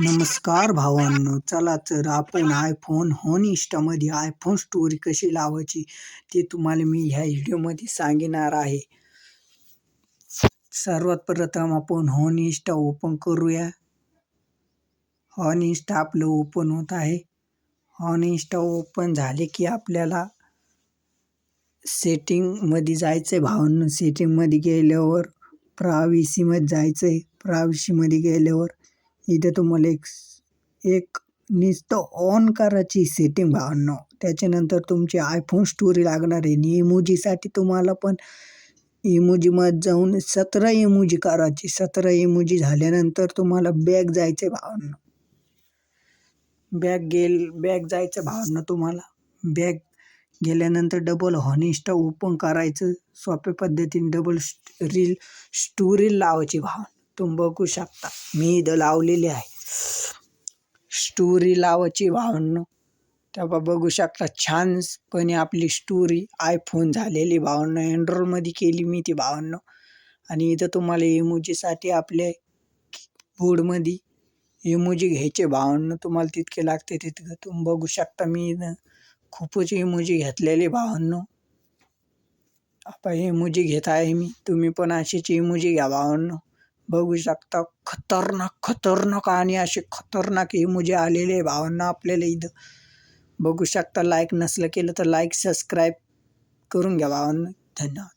नमस्कार भावांनो, चला तर आपण iPhone होनिस्टामध्ये iPhone स्टोरी कशी लावायची ते तुम्हाला मी ह्या व्हिडिओमध्ये सांगणार आहे. सर्वात प्रथम आपण होनिस्टा ओपन करूया. होनिस्टा आपलं ओपन होत आहे. होनिस्टा ओपन झाले की आपल्याला सेटिंगमध्ये जायचं आहे भावांनो. सेटिंगमध्ये गेल्यावर प्रायव्हसीमध्ये जायचं आहे. प्रायव्हसीमध्ये गेल्यावर इथं तुम्हाला एक नुसतं ऑन करायची सेटिंग भावांनो. त्याच्यानंतर तुमची iPhone स्टोरी लागणार आहे. आणि इमोजीसाठी तुम्हाला पण इमोजीमध्ये जाऊन 17 इमोजी करायची. 17 इमोजी झाल्यानंतर तुम्हाला बॅक जायचं आहे भावांनो. बॅक जायचं भावांनो तुम्हाला. बॅक गेल्यानंतर डबल होनिस्टा ओपन करायचं. सोप्या पद्धतीने डबल स्टोरी लावायची भावांनो. तुम्ही बघू शकता मी इथं लावलेली आहे. स्टोरी लावायची भावांनो. तेव्हा बघू शकता छानपणे आपली स्टोरी iPhone झालेली भावांनो. अँड्रॉइडमध्ये केली मी ती भावांनो. आणि इथं तुम्हाला इमोजीसाठी आपल्या बोर्डमध्ये इमोजी घ्यायचे भावांनो. तुम्हाला तितके लागते तितकं तुम्ही बघू शकता. मी खूपच इमोजी घेतलेले भावांनो. आता इमोजी घेत आहे मी. तुम्ही पण अशीच इमोजी घ्या भावांनो. बघू शकता खतरनाक आणि असे खतरनाक इमोजी आलेले भावांना आपल्याला इथं बघू शकता. लाईक नसलं केलं तर लाईक सबस्क्राईब करून घ्या भावांनो. धन्यवाद.